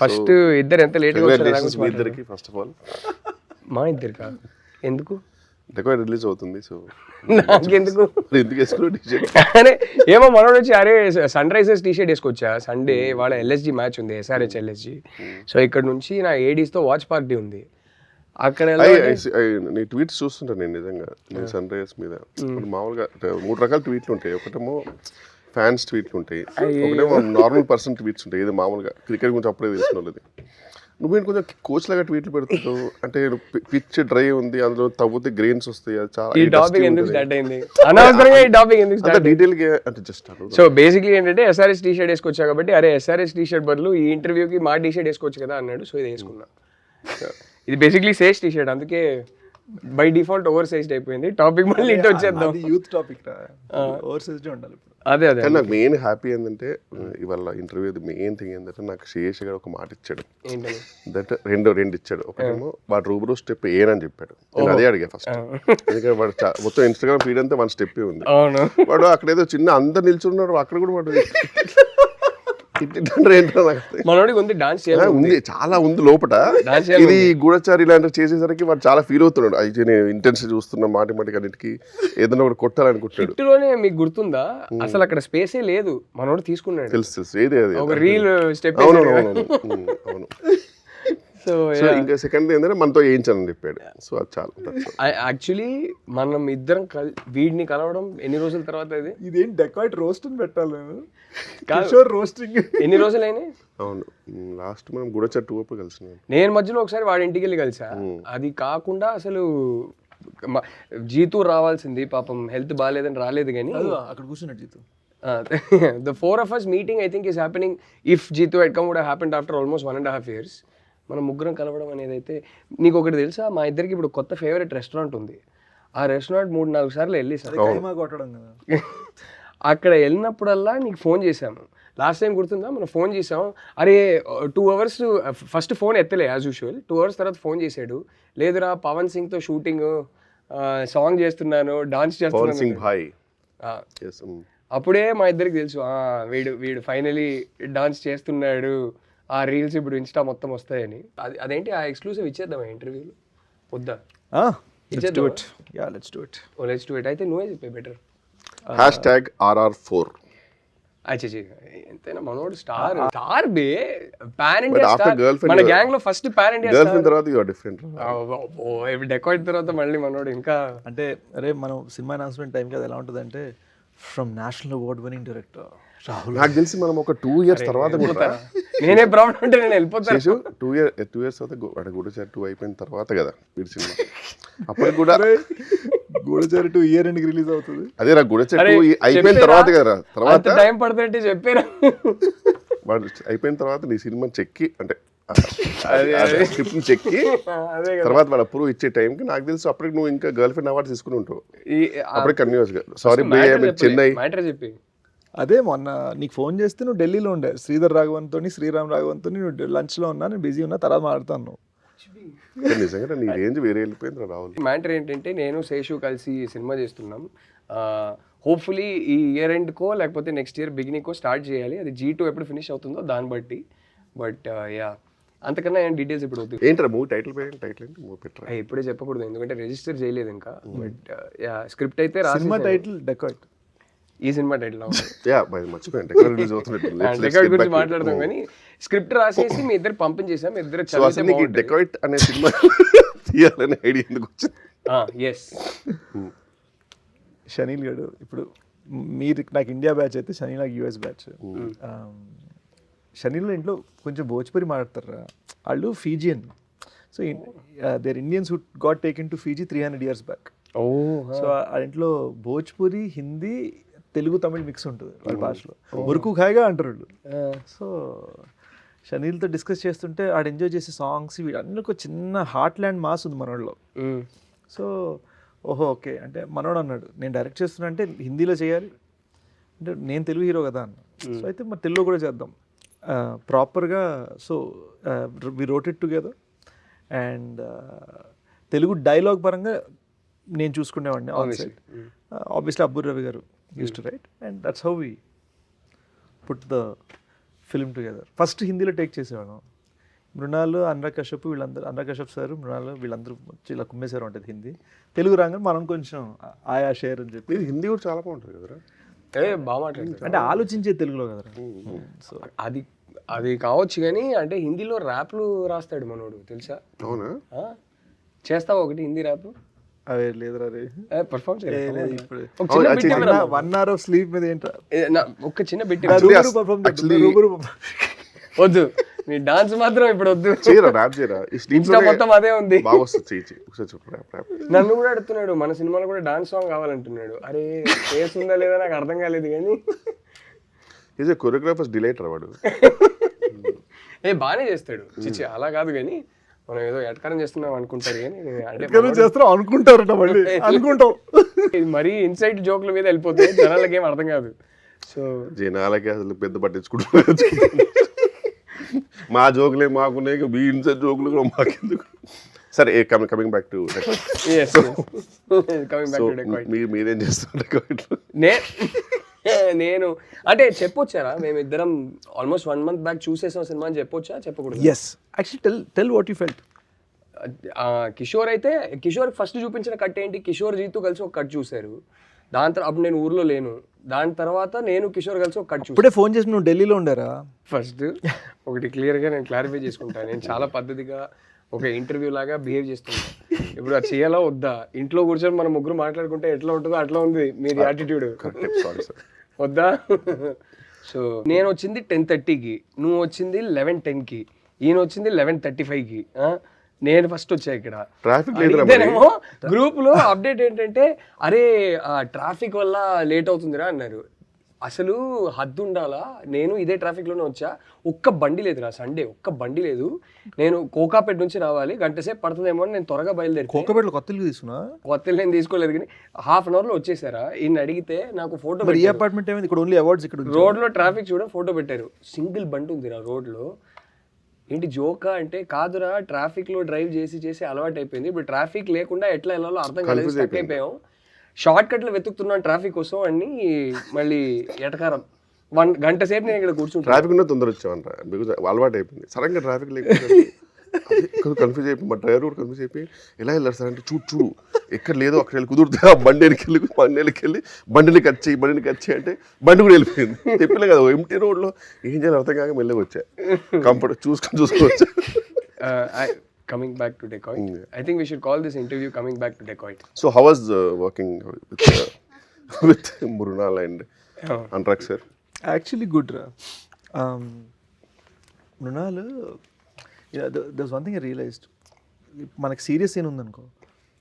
First ఇద్దరు ఎంత లేట్గా Congratulations మీ ఇద్దరికి ఫస్ట్ ఆఫ్ ఆల్. మా ఇద్దరు కాదు ఎందుకు డెకాయిట్ రిలీజ్ అవుతుంది, సో నాకెందుకు ఎందుకు వేసుకున్నావు టీషర్ట్? అరే ఏమో మనోడు వచ్చి అరే సన్ రైజర్స్ టీషర్ట్ వేసుకొచ్చా, సండే వాళ్ళ ఎల్ఎస్జి మ్యాచ్ ఉంది, ఎస్ఆర్హెచ్ ఎల్ఎస్జి. సో ఇక్కడ నుంచి నా ఏడీస్తో వాచ్ పార్టీ ఉంది అక్కడ. నీ ట్వీట్స్ చూస్తుంటాను నేను నిజంగా, నీ సన్ రైజర్స్ మీద. మామూలుగా 3 రకాల ట్వీట్లు ఉంటాయి. ఒకటేమో ఫ్యాన్స్ ట్వీట్లు ఉంటాయి, ఒకటేమో నార్మల్ పర్సన్ ట్వీట్స్ ఉంటాయి. ఇది మామూలుగా క్రికెట్ గురించి అప్పుడే తెలిసిన వాళ్ళది. నువ్వేంటి కొంచెం కోచ్ లాగా ట్వీట్లు పెడుతుంటావు, అంటే పిచ్ డ్రై ఉంది, అందులో తవ్వుతే గ్రెయిన్స్ వస్తాయి. అది చాలా ఈ టాపిక్ ఎందుకు స్టార్ట్ అయింది అనవసరంగా, ఈ టాపిక్ ఎందుకు స్టార్ట్ డీటెయిల్ గా అంటే జస్ట్. సో బేసిక్లీ ఏంటంటే ఎస్ఆర్హెచ్ టీ షర్ట్ వేసుకొచ్చా కాబట్టి, అరే ఎస్ఆర్హెచ్ టీ షర్ట్ బదులు ఈ ఇంటర్వ్యూకి మా టీ షర్ట్ వేసుకోవచ్చు కదా అన్నాడు. సో ఇది వేసుకున్నా. ఇది బేసిక్లీ సేజ్ టీ షర్ట్, అందుకే బై డిఫాల్ట్ ఓవర్ సైజ్డ్ అయిపోయింది. టాపిక్ మళ్ళీ ఇంటి వచ్చేద్దాం. యూత్ టాపిక్ రా, ఓవర్ సైజ్డ్ ఉండాలి. అదే అదే నాకు మెయిన్ హ్యాపీ ఏంటంటే ఇవాళ ఇంటర్వ్యూ మెయిన్ థింగ్ ఏంటంటే నాకు శేష్ గారు ఒక మాట ఇచ్చాడు. ఏంటని దట్ రెండు ఇచ్చాడు. ఒకటేమో వాడు రూబరూ స్టెప్ ఏనని చెప్పాడు. నేను అదే అడిగా ఫస్ట్, ఎందుకంటే వాడు మొత్తం ఇన్స్టాగ్రామ్ ఫీడ్ అంతా 1 స్టెప్ ఉంది. అవును వాడు అక్కడ ఏదో చిన్న అందరు నిల్చున్నాడు, అక్కడ కూడా వాడు మనోడికి ఉంది డాన్స్ ఉంది, చాలా ఉంది లోపల. ఇది గూఢచారి ఇలాంటివి చేసేసరికి వాడు చాలా ఫీల్ అవుతున్నాడు. అయితే నేను ఇంటెన్స్ చూస్తున్నా మాటి అన్నిటికి ఏదైనా ఒకటి కొట్టాలనుకుంటాడు. కిట్టులోనే మీకు గుర్తుందా అసలు అక్కడ స్పేసే లేదు, మనోడు తీసుకున్నాడు. తెలుసు ఏది అది ఒక రీల్ స్టెప్. అవును. సో ఇంకా సెకండ్ ఏంటంటే మనతో వేయించాలని చెప్పాడు. సో అది చాలా యాక్చువల్లీ మనం ఇద్దరం వీడిని కలవడం ఎన్ని రోజుల తర్వాత ఇది ఇదేం డెకాయిట్ రోస్ట్ అని పెట్టాలి నేను రోస్టింగ్ ఎన్ని రోజులైనాయి? అవును, లాస్ట్ మనం గూఢచారి 2 అప్పుడు కలిసి నేను మధ్యలో ఒకసారి వాడి ఇంటికి వెళ్ళి కలిసా. అది కాకుండా అసలు జీతూ రావాల్సింది, పాపం హెల్త్ బాగాలేదని రాలేదు. కానీ అక్కడ కూర్చున్నాడు Jeethu. The 4 of us meeting I think is happening. If Jeetu had come would have happened after almost 1.5 years. మనం ముగ్గురం కలవడం అనేది అయితే. నీకు ఒకటి తెలుసా, మా ఇద్దరికి ఇప్పుడు కొత్త ఫేవరెట్ రెస్టారెంట్ ఉంది. ఆ రెస్టారెంట్ 3-4 సార్లు వెళ్ళి సార్ అక్కడ వెళ్ళినప్పుడల్లా నీకు ఫోన్ చేశాము. లాస్ట్ టైం గుర్తుందా, మనం ఫోన్ చేసాం. అరే 2 hours ఫస్ట్ ఫోన్ ఎత్తలే యాజ్ యూజువల్. 2 hours తర్వాత ఫోన్ చేశాడు. లేదురా పవన్ సింగ్తో షూటింగ్, సాంగ్ చేస్తున్నాను, డాన్స్ చేస్తున్నాను. అప్పుడే మా ఇద్దరికి తెలుసు వీడు ఫైనలీ డాన్స్ చేస్తున్నాడు, ఆ రీల్స్ ఇప్పుడు ఇన్స్టా మొత్తం వస్తాయని. అదేంటి ఆ ఎక్స్క్లూసివ్ ఇచ్చేద్దాం ఇంటర్వ్యూలో వద్దా? Let's do it. అయితే నువ్వే చెప్పే బెటర్. #RR4. ఎంతైనా మనోడు స్టార్ బే, పాన్ ఇండియా స్టార్. మన గ్యాంగ్ లో first pan India girl friend తర్వాత యు ఆర్ డిఫరెంట్. డెకాయిట్ తర్వాత మళ్ళీ మనోడు ఇంకా అంటే అరే మనం సినిమా అనౌన్స్మెంట్ టైం కదా ఎలా ఉంటుంది అంటే from national award winning director Rahul. నాకు తెలిసి మనం ఒక 2 years తర్వాత నేనే ప్రాబ్లం అంటే నేను వెళ్ళిపోతాను. 2 years తర్వాత గూఢచారి 2 అయిపోయిన తర్వాత కదా వీడి సినిమా. అప్పటికి కూడా గూఢచారి 2 year ఎండ్కి రిలీజ్ అవుతుంది. అదే రా గూఢచారి 2 అయిపోయిన తర్వాత కదా, తర్వాత టైం పడుతుంటే చెప్పారా. వాడు అయిపోయిన తర్వాత నీ సినిమా చెక్కి అంటే స్క్రిప్ట్ చెక్కి తర్వాత వాడు అప్రూవ్ ఇచ్చే టైంకి నాకు తెలుసు అప్పటికి నువ్వు ఇంకా గర్ల్ ఫ్రెండ్ అవార్డు తీసుకుని ఉంటావు. అప్పటికి కన్యూస్ గా సారీ చెన్నై చెప్పి. అదే మొన్న నీకు ఫోన్ చేస్తే నువ్వు ఢిల్లీలో ఉండే శ్రీరామ్ రాఘవన్తో నువ్వు లంచ్లో ఉన్నా, నేను బిజీ ఉన్నా, తర్వాత మాట్లాడుతాను. నిజంగా నీ రేంజ్ వేరే వెళ్ళిపోయింది రాహుల్. మ్యాటర్ ఏంటంటే నేను శేషు కలిసి సినిమా చేస్తున్నాం. హోప్ఫుల్లీ ఈ ఇయర్ ఎండ్కో లేకపోతే నెక్స్ట్ ఇయర్ బిగినింగ్కో స్టార్ట్ చేయాలి. అది G2 ఎప్పుడు ఫినిష్ అవుతుందో దాన్ని బట్టి. బట్ యా అంతకన్నా ఏం డీటెయిల్స్ ఇప్పుడు వద్దు. ఏంట్రా మూవీ టైటిల్ ఏంటి మూవీ పెట్టరా? ఇప్పుడే చెప్పకూడదు ఎందుకంటే రిజిస్టర్ చేయలేదు ఇంకా. బట్ యా స్క్రిప్ట్ అయితే సినిమా టైటిల్ డెకాయిట్. ఈ సినిమా టైటిల్ మర్చిపోయాను గురించి మాట్లాడదాం కానీ స్క్రిప్ట్ రాసేసి మీ ఇద్దరు పంపించేసాం. మీ ఇద్దరు డెకాయిట్ అనే సినిమా తీయాలనే ఐడియా ఎందుకు వచ్చింది? షనీల్ గడు ఇప్పుడు మీరు నాకు ఇండియా బ్యాచ్ అయితే షనీల్ నాకు US బ్యాచ్. షనీల్ ఇంట్లో కొంచెం భోజ్పురి మాట్లాడతారు వాళ్ళు, Fijian. So there Indians who got taken to Fiji 300 years back. So ఆ ఇంట్లో భోజ్పురి, హిందీ, తెలుగు, తమిళ్ మిక్స్ ఉంటుంది వాళ్ళ భాషలో. మురుకు ఖాయిగా అంటారు వాళ్ళు. సో షనీల్తో డిస్కస్ చేస్తుంటే ఆడు ఎంజాయ్ చేసే సాంగ్స్ వీడన్నీ ఒక చిన్న హార్ట్ ల్యాండ్ మాస్ ఉంది మనోళ్ళలో. సో ఓహో ఓకే అంటే మనోడు అన్నాడు నేను డైరెక్ట్ చేస్తున్నా అంటే హిందీలో చేయాలి అంటే నేను తెలుగు హీరో కదా అన్న. సో అయితే మరి తెలుగులో కూడా చేద్దాం ప్రాపర్గా. So we wrote it together and Telugu dialogue పరంగా నేను చూసుకునేవాడిని on side. Obviously Abburi Ravi garu used to write and that's how we put the film together. First హిందీలో టేక్ చేసేవాళ్ళం. మృణాల్, అనురాగ్ కశ్యప్ వీళ్ళందరూ, అనురాగ్ కశ్యప్ సార్, మృణాల్ వీళ్ళందరూ వచ్చి ఇలా కుమ్మేశారు ఉంటుంది హిందీ. తెలుగు రాగానే మనం కొంచెం ఆయా షేర్ అని చెప్పి. మీరు హిందీ కూడా చాలా బాగుంటుంది కదరా. బాగా మాట్లాడతారు అంటే ఆలోచించే తెలుగులో కదరా. సో అది కావచ్చు కానీ అంటే హిందీలో ర్యాప్లు రాస్తాడు మనోడు తెలుసా? అవునా? చేస్తావా ఒకటి హిందీ ర్యాప్? అవే లేదురా రే, పర్ఫామ్ ఇప్పుడు ఇప్పుడు 1 hour of sleep మీద ఏంట్రా ఒక చిన్న బిట్ Actually, వద్దు, నీ డాన్స్ మాత్రం ఇప్పుడు వద్దు. చేయరా ర్యాప్ చేయరా. ఈ స్లీప్ ఇన్స్టా మొత్తం అదే ఉంది. బాగా వస్తుంది. చెయ్యి ఒకసారి చెప్పు ర్యాప్. నన్ను కూడా అడుగుతున్నాడు మన సినిమాలో కూడా డాన్స్ సాంగ్ కావాలంటున్నాడు. అరే ఫేస్ ఉందా లేదా నాకు అర్థం కాలేదు కానీ ఈజ్ ఏ కొరియోగ్రాఫర్స్ డిలైట్ రా వాడు. బాగానే చేస్తాడు. చిచ్చి అలా కాదు కానీ మనం ఏదో ఎటకారం చేస్తున్నాం అనుకుంటారు కానీ అంటే చేస్తాం అనుకుంటారట మళ్ళీ అనుకుంటాం. ఇది మరీ ఇన్సైట్ జోక్ల మీద వెళ్ళిపోతే జనాలకి ఏం అర్థం కాదు. సో జనాలకి అసలు పెద్ద పట్టించుకుంటున్నారు. మా జోకులే మాకున్నాయి, మీ ఇన్సైడ్ జోకులు కూడా మాకెందుకు. సరే కమింగ్ బ్యాక్ టు మీరేం చేస్తున్నారు? నేను అంటే చెప్పొచ్చారా మేమిద్దరం ఆల్మోస్ట్ 1 month బ్యాక్ చూసేసాం సినిమా అని చెప్పొచ్చా చెప్పకూడదు? Yes actually tell what you felt. Kishore అయితే కిషోర్ ఫస్ట్ చూపించిన కట్ ఏంటి, కిషోర్ జీతు కలిసి ఒక కట్ చూశారు. దాని తర్వాత అప్పుడు నేను ఊర్లో లేను. దాని తర్వాత నేను కిషోర్ కలిసి ఒక కట్ చూసాను. ఇప్పుడే ఫోన్ చేసి నువ్వు ఢిల్లీలో ఉండారా? ఫస్ట్ ఒకటి క్లియర్గా నేను క్లారిఫై చేసుకుంటాను. నేను చాలా పద్ధతిగా ఒక ఇంటర్వ్యూ లాగా బిహేవ్ చేస్తున్నాను. ఇప్పుడు అది చేయాలా వద్దా? ఇంట్లో కూర్చొని మనం ముగ్గురు మాట్లాడుకుంటే ఎట్లా ఉంటుందో అట్లా ఉంది మీది యాటిట్యూడ్. వద్దా? సో నేను వచ్చింది 10:30కి, నువ్వు వచ్చింది 11:10కి, ఈయన వచ్చింది 11:35కి. నేను ఫస్ట్ వచ్చా ఇక్కడ. ఇదేనేమో గ్రూప్ లో అప్డేట్ ఏంటంటే అరే ట్రాఫిక్ వల్ల లేట్ అవుతుందిరా అన్నారు. అసలు హద్దు ఉండాలా, నేను ఇదే ట్రాఫిక్ లోనే వచ్చా. ఒక్క బండి లేదురా సండే, ఒక్క బండి లేదు. నేను కోకాపేట నుంచి రావాలి, గంట సేపు పడుతుందేమో అని నేను త్వరగా బయలుదేరి. కోకాపేటలో కొత్తలు తీసుకున్నా? కొత్తలు నేను తీసుకోలేదు కానీ ½ an hour లో వచ్చేసారా. ఈయన అడిగితే నాకు ఫోటో ఈ అపార్ట్మెంట్ ఏమైంది ఇక్కడ ఓన్లీ అవార్డ్స్ ఇక్కడ రోడ్ లో ట్రాఫిక్ చూడ ఫోటో పెట్టారు. సింగిల్ బండి ఉందిరా రోడ్ లో. ఏంటి జోకా అంటే కాదురా, ట్రాఫిక్ లో డ్రైవ్ చేసి చేసి అలవాటు అయిపోయింది. ఇప్పుడు ట్రాఫిక్ లేకుండా ఎట్లా వెళ్ళాలో అర్థం కాలేదు, స్టక్ అయిపోయాం. షార్ట్ కట్లు వెతుకుతున్నాను ట్రాఫిక్ కోసం అని మళ్ళీ ఎటకారం. 1 గంట సేపు నేను ఇక్కడ కూర్చుంటాను. ట్రాఫిక్ ఉన్న తొందర వచ్చామంట, బికాజ్ అలవాటు అయిపోయింది. సడన్గా ట్రాఫిక్ లేకపోతే కన్ఫ్యూజ్ అయిపోయి మా డ్రైవర్ కూడా కన్ఫ్యూజ్ అయిపోయి ఎలా వెళ్ళారు సార్ అంటే చూడు ఎక్కడ లేదో అక్కడ వెళ్ళి కుదురుతా బండికి వెళ్ళి బండిని కట్ చేయి అంటే బండి కూడా వెళ్ళిపోయింది. చెప్పలే కదా ఎంటీ రోడ్లో ఏం చేయాలి అర్థం కాక మెల్లగా వచ్చా. Comfort చూసుకోవచ్చా. Coming back to Decoy, I think we should call this interview Coming Back to Decoy. So how was working with Mrunal and Anurag sir? Actually good ra. Mrunal, there's one thing I realized. మనకి serious scene ఉందనుకో,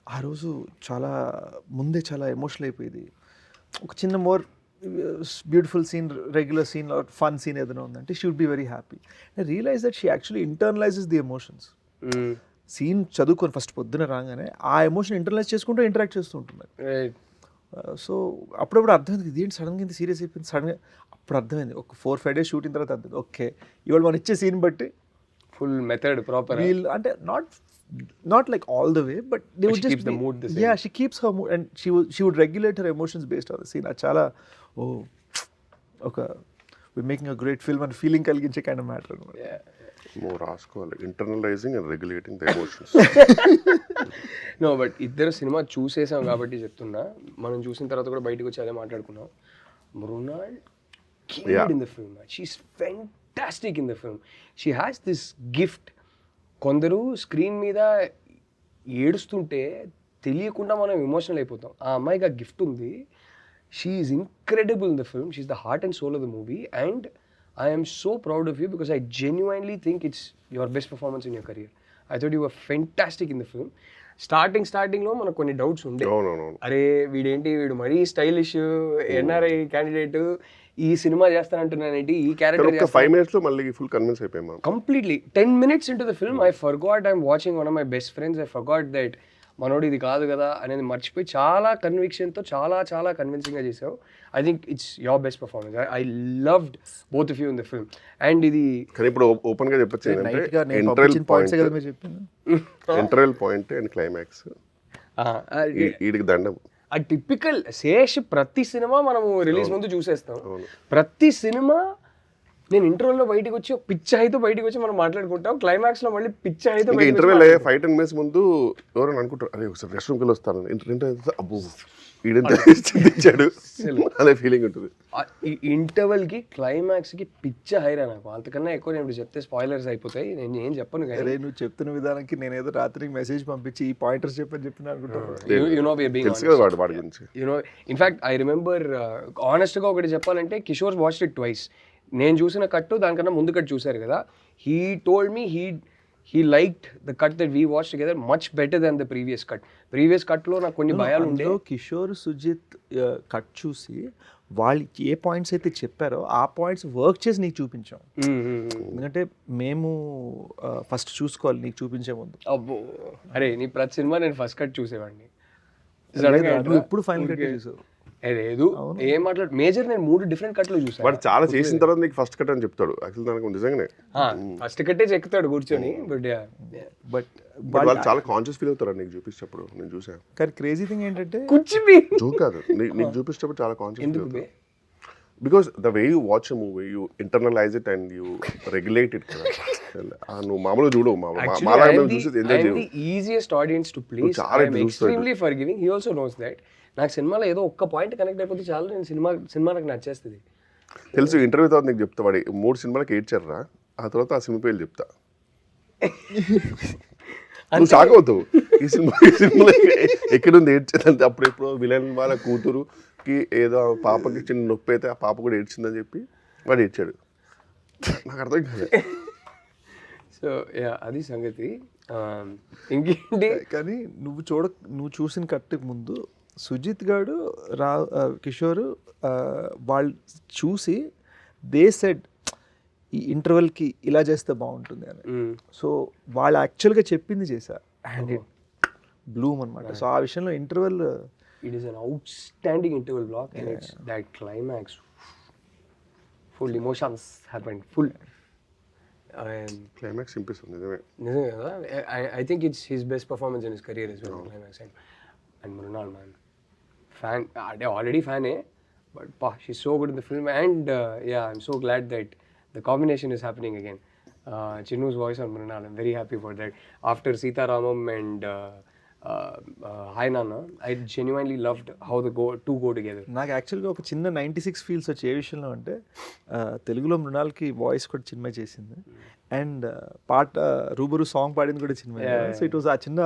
ఆ రోజు చాలా ముందే చాలా emotional అయిపోయింది. ఒక చిన్న more beautiful scene, regular scene or fun scene ఏదైనా ఉందంటే she would be very happy. I realise that she actually internalises the emotions. Scene చదువుకొని ఫస్ట్ పొద్దున రాగానే ఆ ఎమోషన్ ఇంటర్నలైజ్ చేసుకుంటూ ఇంటరాక్ట్ చేస్తూ ఉంటున్నారు. సో అప్పుడప్పుడు అర్థమైంది ఇదేంటి సడన్గా ఇంత సీరియస్ అయిపోయింది. సడన్గా అప్పుడు అర్థమైంది ఒక 4-5 days షూటింగ్ తర్వాత అర్థమైంది ఓకే ఇవాళ మనం ఇచ్చే సీన్ బట్టి ఫుల్ మెథడ్ ప్రాపర్ అంటే not like all the way but they would just keep the mood the same. Yeah, she keeps her mood and she would regulate her emotions based on the scene. Achala okay we're making a great film and feeling కలిగించే kind of matter. Yeah. More రాసుకోవాలి internalizing and regulating the emotions. No but ఇద్దరు cinema చూసేసాం కాబట్టి చెప్తున్నా. మనం చూసిన తర్వాత కూడా బయటకు వచ్చి అదే మాట్లాడుకున్నాం. Mrunal killed in the film. She's fantastic in the film. She has this gift. కొందరు స్క్రీన్ మీద ఏడుస్తుంటే తెలియకుండా మనం ఎమోషనల్ అయిపోతాం. ఆ అమ్మాయికి ఆ గిఫ్ట్ ఉంది. She is incredible in the film. She is the heart and soul of the movie and I am so proud of you because I genuinely think it's your best performance in your career. I thought you were fantastic in the film. స్టార్టింగ్లో మనకు కొన్ని doubts ఉండే. అరే వీడు మరీ stylish NRI candidate ఈ cinema చేస్తానంటున్నానేంటి ఈ character 5 minutes లో మళ్ళీ ఫుల్ కన్విన్స్ అయిపోయాం. Completely 10 minutes into the film I forgot I'm watching one of my best friends. I forgot that మనోడు ఇది కాదు కదా అనేది మర్చిపోయి చాలా కన్విక్షన్తో చాలా కన్విన్సింగ్గా చేసావు. I think it's your best performance. I loved both of you in the film. And ఇది కానీ ఇప్పుడు ఓపెన్ గా చెప్పొచ్చు ఇంటర్వెల్ పాయింట్ అండ్ క్లైమాక్స్ వీడికి దండం. ఆ టిపికల్ శేష్ ప్రతి సినిమా మనము రిలీజ్ ముందు చూసేస్తాం. ప్రతి సినిమా నేను ఇంటర్వెల్లో బయటికి వచ్చి పిచ్చి అయితే బయటికి వచ్చి మనం మాట్లాడుకుంటాం, క్లైమాక్స్ లో మళ్ళీ పిచ్చి అయితే ఇంకా ఇంటర్వెల్ 5-10 minutes ముందు ఎవరైనా అనుకుంటారు అరే ఒకసారి రెస్ట్ రూమ్కి వెళ్ళి వస్తాను, ఇంటర్వ్యూ అబ్బో ఈడెంత చింతించాడు అనే ఫీలింగ్ ఉంటుంది. ఈ ఇంటర్వెల్ కి క్లైమాక్స్ కి పిచ్చ హైరా నాకు. అంతకన్నా ఎక్కువ నేను ఇప్పుడు చెప్తే స్పాయిలర్స్ అయిపోతాయి, నేను ఏం చెప్పను. అరే నువ్వు చెప్తున్న విధానానికి నేనేదో రాత్రికి మెసేజ్ పంపించి ఈ పాయింటర్స్ చెప్పని అనుకుంటాను. తెలుసు కదా వాడి గురించి. ఇన్ఫాక్ట్ ఐ రిమెంబర్ ఆనెస్ట్గా ఒకటి చెప్పాలంటే, కిషోర్ వాచ్డ్ ఇట్ ట్వైస్. నేను చూసిన కట్టు దానికన్నా ముందు కట్ చూశారు కదా, he told me he liked the cut that we watched together much better than the previous cut లో నాకు కొన్ని భయాలు ఉండే. కిషోర్ సుజిత్ కట్ చూసి వాళ్ళకి ఏ పాయింట్స్ అయితే చెప్పారో ఆ పాయింట్స్ వర్క్ చేసి నీకు చూపించాం. ఎందుకంటే మేము ఫస్ట్ చూసుకోవాలి నీకు చూపించే ముందు. అబ్బో అరే నీ ప్రతి సినిమా నేను ఫస్ట్ కట్ చూసేవాడిని, ఇప్పుడు ఫైనల్ కట్ చూసావు. లేదు ఏం మాట్లాడు మేజర్, నేను 3 డిఫరెంట్ కట్లు చూసాను. బట్ చాలా చేసిన తర్వాత నీకు ఫస్ట్ కట్ అని చెప్తాడు యాక్చువల్, దానికి నిజంగానే ఫస్ట్ కట్టే చెక్కుతాడు కూర్చొని. బట్ వాళ్ళు చాలా కాన్షియస్ ఫీల్ అవుతారు నీకు చూపించేటప్పుడు. నేను చూసాను. కానీ క్రేజీ థింగ్ ఏంటంటే జోక్ కాదు, నీకు చూపించేటప్పుడు చాలా కాన్షియస్ ఫీల్ అవుతారు. Because the way you watch a movie you internalise it and you regulate it కదా. నువ్వు మామూలుగా చూడవు, మాలాగా మేము చూసి ఎంజాయ్ చేయవు. Easiest audience to please, I am extremely forgiving. He also knows that. నాకు సినిమాలో ఏదో ఒక్క పాయింట్ కనెక్ట్ అయిపోతే చాలు, నేను సినిమా నాకు నచ్చేస్తుంది. తెలుసు ఇంటర్వ్యూ తర్వాత నీకు చెప్తా, వాడి 3 సినిమాలకు ఏడ్చారా, ఆ తర్వాత ఆ సినిమా పేర్లు చెప్తా, నువ్వు షాక్ అవుతావు. ఈ సినిమాలో ఎక్కడుంది ఏడ్చేదంటే అప్పుడు ఎప్పుడో విలన్ వాళ్ళ కూతురుకి ఏదో పాపకి చిన్న నొప్పి అయితే ఆ పాప కూడా ఏడ్చిందని చెప్పి వాడు ఏడ్చాడు. నాకు అర్థం కాదు. సో అది సంగతి. ఇంకేంటి కానీ నువ్వు చూసిన కట్టుకు ముందు సుజిత్ గారు కిషోర్ వాళ్ళు చూసి దే సెడ్ ఈ ఇంటర్వెల్కి ఇలా చేస్తే బాగుంటుంది అని. సో వాళ్ళు యాక్చువల్గా చెప్పింది చేశారు అండ్ ఇట్ బ్లూమ్ అనమాట. సో ఆ విషయంలో interval it is an outstanding interval block and it's that climax full emotions happened full. Climax ఇంపిస్తుంది నిజమే కదా. I think it's his best performance in his career is climax. And Mrunal man fan, అంటే already ఫ్యానే, but షీ's so good in the film and yeah, I'm so glad that the combination is happening again. Chinnu's voice on Mrunal, I'm very happy for that. After Sita Ramam and Hi Nana, I genuinely loved how the two go together. నాకు యాక్చువల్గా ఒక చిన్న 96 feels వచ్చే ఏ విషయంలో అంటే, తెలుగులో మృణాల్కి voice కూడా చిన్మయ్ చేసింది అండ్ పాట రూబరు సాంగ్ పాడింది కూడా చిన్మయ్. సో ఇట్ వాస్ ఆ చిన్న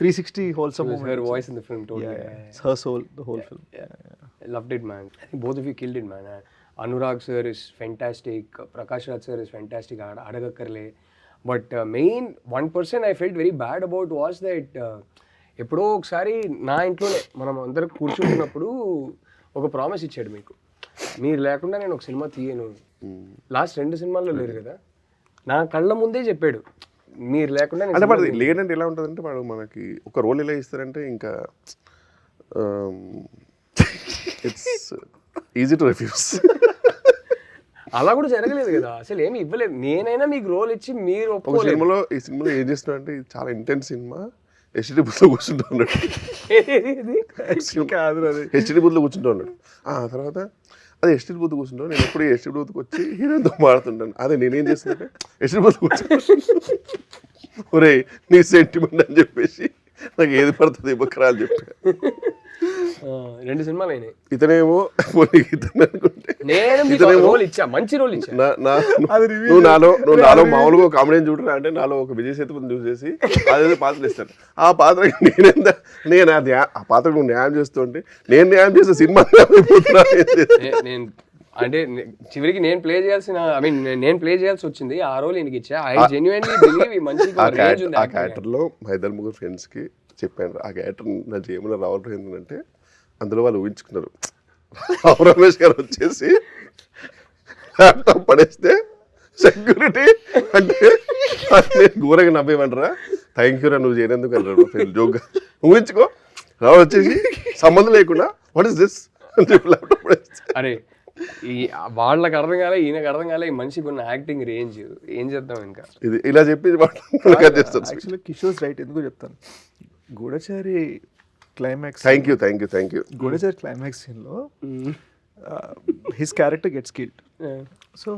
360 wholesome moment. Her voice in the film totally. It's her soul, the whole film. I loved it, man. I think both of you killed it, man. Anurag sir is fantastic. Prakash Raj sir is fantastic. Adagakkarle. But main one person I felt very bad about was that ఎప్పుడో ఒకసారి నా ఇంట్లోనే మనం అందరం కూర్చుంటున్నప్పుడు ఒక promise ఇచ్చాడు మీకు, మీరు లేకుండా నేను ఒక సినిమా తీయను. లాస్ట్ 2 సినిమాల్లో లేరు కదా, నా కళ్ళ ముందే చెప్పాడు మీరు లేకుండా. అంటే వాడు లేదంటే ఎలా ఉంటుంది అంటే, వాడు మనకి ఒక రోల్ ఎలా ఇస్తారంటే ఇంకా ఇట్స్ ఈజీ టు రిఫ్యూజ్. అలా కూడా జరగలేదు కదా, అసలు ఏమి ఇవ్వలేదు. నేనైనా మీకు రోల్ ఇచ్చి మీరు ఒక సినిమాలో ఈ సినిమాలో ఏం చేస్తున్నా అంటే, ఇది చాలా ఇంటెన్స్ సినిమా, హెచ్డి బూత్లో కూర్చుంటూ ఉన్నాడు. హెచ్డి బూత్లో కూర్చుంటూ ఉన్నాడు. తర్వాత అది హెచ్డి బూత్ కూర్చుంటాను, నేను ఎప్పుడు హెచ్డి బూత్కి వచ్చి హీరోతో మాడుతుంటాను. అదే నేనేం చేస్తుంటే హెచ్డి బూత్ కూర్చుంటాను, ఒరే నీ సెంటిమెంట్ అని చెప్పేసి నాకు ఏది పడుతుంది ఇవ్వకరా అని చెప్పి. 2 సినిమాలు అయినాయి. ఇతనేమో ఇతను అనుకుంటే మంచి రోల్ ఇచ్చా. నువ్వు నాలో మామూలుగా కామెడీ చూడరా అంటే, నాలో ఒక విజయ్ సేతుపతిని చూసేసి అదే పాత్రలు ఇస్తాను. ఆ పాత్రకి నేను ఆ పాత్రకు నువ్వు న్యాయం చేస్తుంటే నేను న్యాయం చేసే సినిమా నేను అంటే చివరికి నేను ప్లే చేయాల్సి వచ్చింది. ఆ రోల్ ఈయనకి ఇచ్చా. ఐ జెన్యుయిన్లీ బిలీవ్ ఈ మంచి రేంజ్ ఉంది. ఆ క్యారెక్టర్లో మా 2 ఫ్రెండ్స్కి చెప్పాను, ఆ క్యారెక్టర్ నా జేబులో రావడం ఏంటంటే, అందులో వాళ్ళు ఊహించుకున్నారు రావు రమేష్ గారు వచ్చేసి ల్యాప్టాప్ పడేస్తే సెక్యూరిటీ అంటే ఘోరంగా నవ్వేమంటారా, థ్యాంక్ యూ రా నువ్వు చేయనందుకు అన్నారు జోక్గా. ఊహించుకో రావు వచ్చేసి సంబంధం లేకుండా వాట్ ఇస్ దిస్ అని చెప్పి ల్యాప్టాప్ పడేస్తే, అరే ఈ వాళ్ళకి అర్థం కాలే, ఈయనకి అర్థం కాలే ఈ మనిషికి ఉన్న యాక్టింగ్ రేంజ్. ఏం చేద్దాం ఇంకా, ఇది ఇలా చెప్పి యాక్చువల్లీ కిషోర్ రైట్. ఎందుకు చెప్తాను, గూఢచారి climax, thank you Goodachari climax సీన్లో his character gets killed. So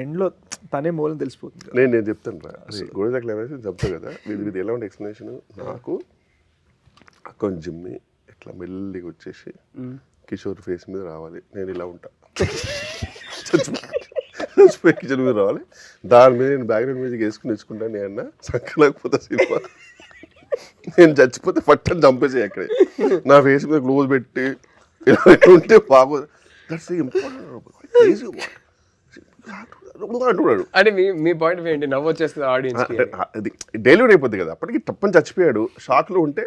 ఎండ్లో తనే మూలని తెలిసిపోతుంది. నేను చెప్తాను రా, గోడదాకా లేవేసి చెప్తాను కదా, ఇది ఎలా ఉండే ఎక్స్ప్లెనేషన్. నాకు కొంచెం జిమ్మి ఇట్లా మెల్లిగా వచ్చేసి కిషోర్ ఫేస్ మీద రావాలి, నేను ఇలా ఉంటా, చచ్చిపోయి కిచెన్ మీద రావాలి, దాని మీద నేను బ్యాక్గ్రౌండ్ మ్యూజిక్ వేసుకుని తెచ్చుకుంటాను. నేను అన్న సంకలేకపోతే సినిమా, నేను చచ్చిపోతే ఫట్టని చంపేసి అక్కడే నా ఫేస్ మీద గ్లోజ్ పెట్టి ఇలా ఉంటే బాగోదు. దట్స్ ఇంపార్టెంట్ అంటున్నాడు. అంటే మీ పాయింట్ ఏంటి? నవ్వు వచ్చేస్తుంది ఆడియన్స్. అది డెలివరీ అయిపోద్ది కదా, అప్పటికి తప్పని చచ్చిపోయాడు, షాక్లో ఉంటే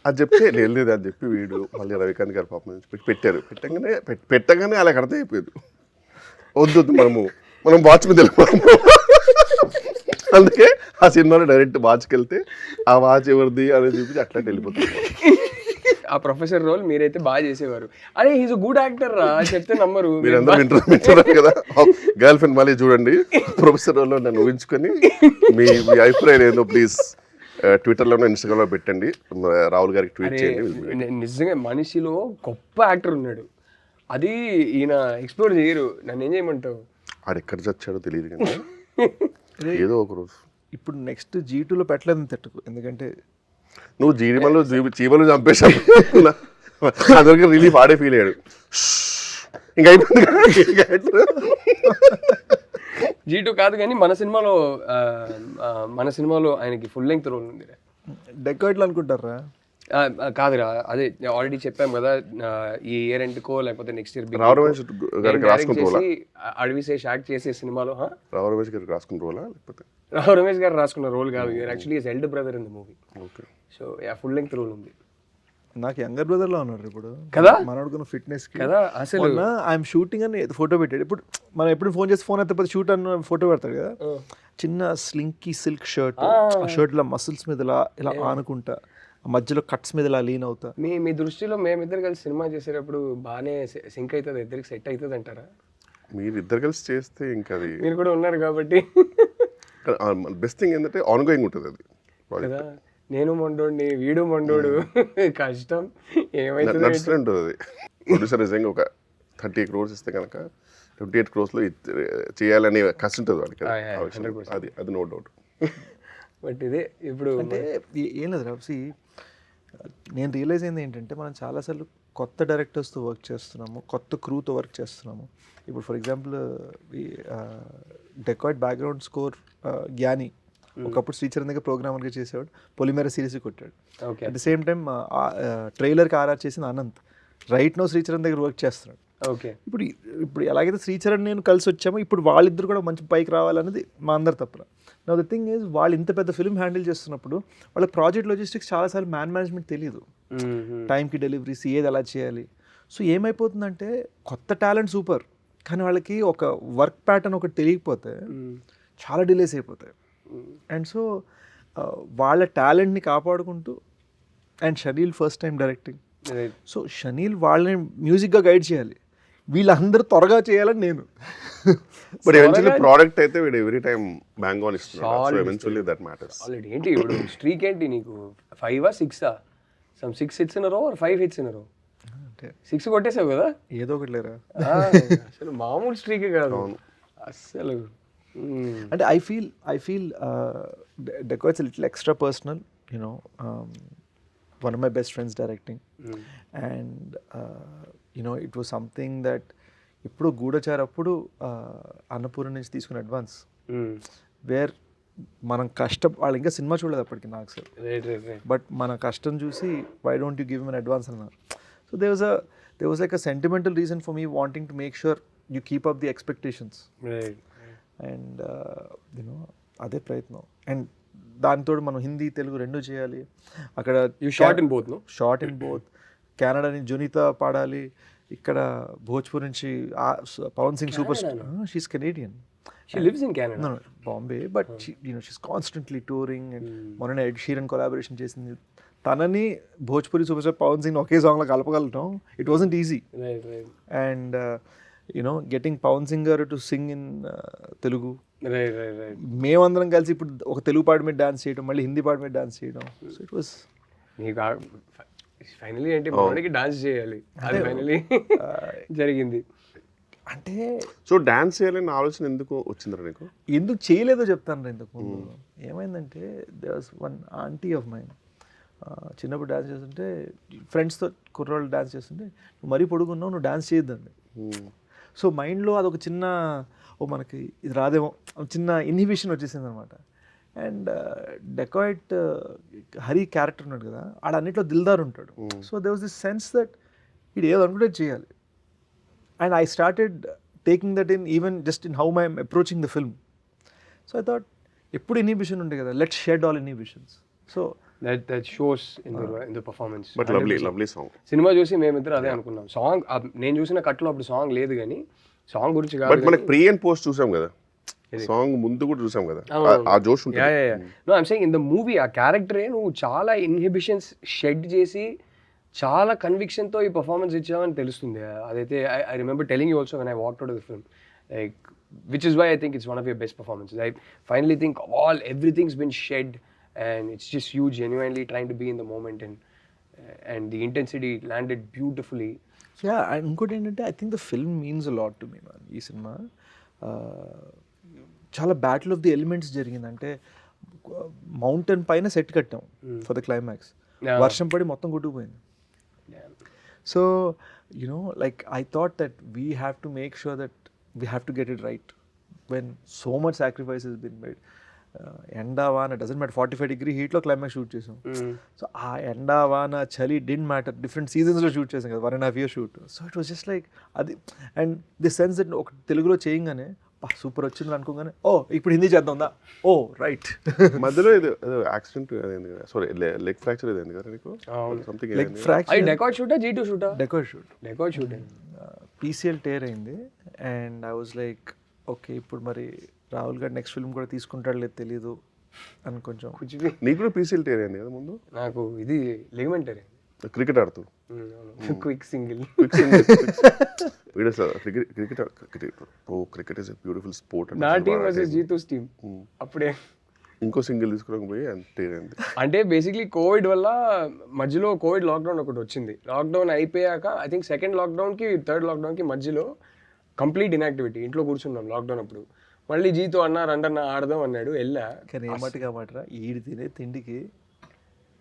అది చెప్తే లేదు అని చెప్పి వీడు మళ్ళీ రవికాంత్ గారు పాపం పెట్టారు. పెట్టగానే అలా అర్థం అయిపోయింది, వద్దు మనం వాచ్ మీద వెళ్ళిపోతాము. అందుకే ఆ సినిమాలో డైరెక్ట్ వాచ్కి వెళ్తే ఆ వాచ్ ఎవరిది అనేది చూపించి అట్లా వెళ్ళిపోతుంది. ఆ ప్రొఫెసర్ రోల్ మీరైతే బాగా చేసేవారు. అరే హీస్ గుడ్ యాక్టర్ రా చెప్తే నమ్మరు. మీరందరూ వింటున్నారు కదా, గర్ల్ ఫ్రెండ్ మళ్ళీ చూడండి ప్రొఫెసర్ రోల్లో నన్ను ఊహించుకొని మీ అభిప్రాయం ఏందో ప్లీజ్ ట్విట్టర్లోనో ఇన్స్టాగ్రామ్లో పెట్టండి, రాహుల్ గారికి ట్వీట్ చేయండి. నిజంగా మనిషిలో గొప్ప యాక్టర్ ఉన్నాడు, అది ఈయన ఎక్స్ప్లోర్ చేయరు. నన్ను ఏం చేయమంటావు? ఆడు ఎక్కడ చచ్చాడో తెలియదు కానీ ఏదో ఒక రోజు. ఇప్పుడు నెక్స్ట్ G2లో పెట్టలేదని తిట్టుకు, ఎందుకంటే నువ్వు జీడిమల్లో చీమలు చంపేశావు, అందరికి రిలీఫ్ ఆడే ఫీల్ అయ్యాడు. ఇంకా అయిపోయింది. G2 కాదు కానీ మన సినిమాలో ఆయనకి ఫుల్ లెంగ్త్ రోల్ ఉంది. డెకాయిట్లు అనుకుంటారా? కాదురా, అదే ఆల్రెడీ చెప్పాం కదా, ఈ ఇయర్ ఎండ్కో లేకపోతే నెక్స్ట్ ఇయర్ అడవి శేష్ యాక్ట్ చేసే సినిమాలో. రావు రమేష్ గారికి రాసుకున్న రోలా లేకపోతే రావు రమేష్ గారు రాసుకున్న రోల్ కాదు, actually his elder brother in the movie. Okay. So full length role ఉంది. నాకు యంగర్ బ్రదర్ లో ఉన్నాడు ఇప్పుడు కదా, మనోడుకున్న ఫిట్నెస్ కదా. అసలు ఐఎమ్ షూటింగ్ అని ఫోటో పెట్టాడు. ఇప్పుడు మనం ఎప్పుడు ఫోన్ చేసి ఫోన్ అయితే షూట్ అన్న ఫోటో పెడతాడు కదా, చిన్న స్లింకీ సిల్క్ షర్ట్, ఆ షర్ట్ లో మసిల్స్ మీద ఇలా ఆనుకుంటా, మధ్యలో కట్స్ మీద ఇలా లీన్ అవుతా. మీ దృష్టిలో మేమిద్దరు కలిసి సినిమా చేసేటప్పుడు బాగానే సింక్ అవుతుంది, ఇద్దరికి సెట్ అవుతుంది అంటారా? మీరు ఇద్దరు కలిసి చేస్తే ఇంకా అది, మీరు కూడా ఉన్నారు కాబట్టి బెస్ట్ థింగ్ ఏంటంటే ఆన్ గోయింగ్ ఉంటుంది అది కదా. నేను మొండోడిని, వీడు మొండోడు, కష్టం ఏమైతుంది నడుస్తుంటుంది అది. ప్రొడ్యూసర్ నిజంగా ఒక 30 crores ఇస్తే కనుక 28 crores చేయాలనే కష్టం ఉంటుంది వాడికి, అది నో డౌట్. బట్ ఇదే ఇప్పుడు అంటే ఏం లేదు రాసి, నేను రియలైజ్ అయింది ఏంటంటే మనం చాలాసార్లు కొత్త డైరెక్టర్స్తో వర్క్ చేస్తున్నాము, కొత్త క్రూతో వర్క్ చేస్తున్నాము. ఇప్పుడు for example Dacoit background score Gnani ఒకప్పుడు శ్రీచరణ్ దగ్గర ప్రోగ్రామర్గా చేసేవాడు, పొలిమేర సిరీస్ కొట్టాడు. అట్ ది సేమ్ టైం ట్రైలర్కి ఆర్ఆర్ చేసిన అనంత్ రైట్ నో శ్రీచరణ్ దగ్గర వర్క్ చేస్తున్నాడు. ఓకే. ఇప్పుడు ఎలాగైతే శ్రీచరణ్ నేను కలిసి వచ్చామో ఇప్పుడు వాళ్ళిద్దరు కూడా మంచి పైకి రావాలనేది మా అందరి తప్పన. నా ద థింగ్ ఈజ్, వాళ్ళు ఇంత పెద్ద ఫిల్మ్ హ్యాండిల్ చేస్తున్నప్పుడు వాళ్ళ ప్రాజెక్ట్ లాజిస్టిక్స్ చాలాసార్లు మేనేజ్మెంట్ తెలియదు, టైంకి డెలివరీస్ ఏది ఎలా చేయాలి. సో ఏమైపోతుందంటే కొత్త టాలెంట్ సూపర్, కానీ వాళ్ళకి ఒక వర్క్ ప్యాటర్న్ ఒకటి తెలియకపోతే చాలా డిలేస్ అయిపోతాయి. అండ్ సో వాళ్ళ టాలెంట్ని కాపాడుకుంటూ, and chenille first time directing, so chenille వాళ్ళని మ్యూజిక్గా గైడ్ చేయాలి, వీళ్ళందరూ త్వరగా చేయాలని నేను. బట్ ఎవెన్చువల్లీ ప్రోడక్ట్ అయితే వీడు ఎవ్రీ టైం బ్యాంగ్ ఆన్ ఇస్తున్నాడు, so eventually that matters. Already ఏంటి ఇప్పుడు స్ట్రీక్ ఏంటి నీకు, 5 or 6 some 6 hits in a row or 5 hits in a row? 6 కొట్టేసావు కదా, ఏదో ఒకటి లేరా. అసలు మామూలు స్ట్రీకే కాదు అసలు. అంటే I feel dacoits little extra personal, you know. one of my best friends directing, and it was something that ఇప్పుడు గూఢచార్ అప్పుడు అన్నపూర్ణ నుంచి తీసుకున్న అడ్వాన్స్, వేర్ మనం కష్టం, వాళ్ళు ఇంకా సినిమా చూడలేదు అప్పటికి నాకు సార్, బట్ మన కష్టం చూసి why don't you give him an advance అన్నారు. So there was like a sentimental reason for me wanting to make sure you keep up the expectations, and అదే ప్రయత్నం. అండ్ దానితో మనం హిందీ తెలుగు రెండు చేయాలి. అక్కడ షార్ట్ ఇన్ బోత్ కెనడా నుంచి జునీతా పాడాలి, ఇక్కడ భోజ్పూర్ నుంచి Pawan Singh super star, she's Canadian, she lives in Canada, Bombay, but she's constantly touring. and మొన్న ఎడ్ షీరన్ కొలాబరేషన్ చేసింది. తనని భోజ్పూరి సూపర్ స్టార్ పవన్ సింగ్ ఒకే సాంగ్లో కలపగలటం, it wasn't easy. And getting Pawan Singh garu to Singh in Telugu, మేమందరం కలిసి ఇప్పుడు ఒక తెలుగు పాట మీద డాన్స్ చేయడం, మళ్ళీ హిందీ పాట మీద డాన్స్ చేయడం. సో ఇట్ వాస్ ఫైనలీ ఏంటి మనకి డాన్స్ చేయాలి, అది ఫైనలీ జరిగింది. అంటే సో డాన్స్ చేయాలని ఆలోచన ఎందుకు వచ్చిందిరా నీకు? ఎందుకు చేయలేదో చెప్తాను ఇంతకు ముందు. ఏమైందంటే there was one aunty of mine, చిన్నప్పుడు డాన్స్ చేస్తుంటే ఫ్రెండ్స్తో కుర్రోళ్ళు డాన్స్ చేస్తుంటే నువ్వు మరీ పొడుగున్నావు, నువ్వు డాన్స్ చేయొద్దండి. సో మైండ్లో అదొక చిన్న మనకి ఇది రాదేమో చిన్న ఇన్హిబిషన్ వచ్చేసింది అనమాట. అండ్ డెకాయిట్ హరి క్యారెక్టర్ ఉన్నాడు కదా, ఆడన్నిట్లో దిల్దార్ ఉంటాడు. So they was this sense that ఇది ఏదో అనుకుంటే చేయాలి. And I started taking that in even just in how my approaching the film. So I thought ఎప్పుడు ఇన్హిబిషన్ ఉండే కదా, let's shed all inhibitions. So that shows in the performance. But lovely song. Cinema చూసి మేమిద్దరు అదే అనుకున్నాం. Song నేను చూసిన కట్లో అప్పుడు సాంగ్ లేదు, కానీ సాంగ్ గురించి బట్ కాదు. మనకి ప్రీ అండ్ పోస్ట్ చూసాం కదా, సాంగ్ ముందు కూడా చూసాం కదా, ఆ జోష్ ఉంటుంది. No I'm saying in the movie ఆ క్యారెక్టరే నువ్వు చాలా ఇన్హిబిషన్స్ షెడ్ చేసి చాలా కన్విక్షన్తో ఈ పర్ఫార్మెన్స్ ఇచ్చావని తెలుస్తుంది. అదైతే I remember telling you also when I walked out of the film, like which is why I think it's one of your best performances. I finally think everything's been shed and it's just you genuinely trying to be in the moment, and the intensity landed beautifully. Yeah, and ఇంకోటి ఏంటంటే I think the film means a lot to me man. ఈ cinema చాలా battle of the elements జరిగింది. అంటే mountain పైన set కట్టాం for the climax, వర్షం పడి మొత్తం కొట్టుకుపోయింది. So you know like I thought that we have to make sure that we have to get it right when so much sacrifice he's been made. ఎండా వాన డజంట్ మ్యాటర్, 45 degree హీట్లో climax shoot చేసాం. So ఆ ఎండా వాన చలి didn't matter, different సీజన్స్లో shoot చేసాం కదా, 1.5 years షూట్. So it was just like అది. అండ్ ది సెన్స్ దట్ ఒక తెలుగులో చేయగానే సూపర్ వచ్చింది అనుకోగానే ఓ ఇప్పుడు హిందీ చేద్దాందా, ఓ రైట్. మధ్యలో ఏదో యాక్సిడెంట్ సారీ లెగ్ ఫ్రాక్చర్ ఏదైంది కదా నీకు, సంథింగ్ లెగ్ ఫ్రాక్చర్. డెకాట్ షూటా G2 షూటా? Dacoit shoot. Shoot PCL tear అయింది. And I was like okay ఇప్పుడు మరి రాహుల్ గారు నెక్స్ట్ ఫిల్మ్ కూడా తీసుకుంటాడు లేదు తెలీదు అని కొంచెం. నీకు కూడా PCL టేర్ అయింది కదా ముందు? నాకు ఇది లిగమెంటరీ. క్రికెట్ ఆడుతూ quick single. Cricket is a beautiful sport. నా టీమ్ వర్సెస్ G2's టీమ్. అప్పుడే ఇంకో సింగిల్ తీసుకురాకపోయి టేర్ అయింది. అంటే బేసిక్లీ కోవిడ్ వల్ల మధ్యలో కోవిడ్ లాక్డౌన్ ఒకటి వచ్చింది. లాక్డౌన్ అయిపోయాక ఐ థింక్ సెకండ్ లాక్డౌన్కి థర్డ్ లాక్డౌన్కి మధ్యలో కంప్లీట్ ఇన్యాక్టివిటీ, ఇంట్లో కూర్చున్నాం లాక్డౌన్ అప్పుడు. మళ్ళీ జీతో అన్నారంటన్నా ఆడదాం అన్నాడు, వెళ్ళా. కానీ ఏమట్టుగా మాటరా ఈడు తినే తిండికి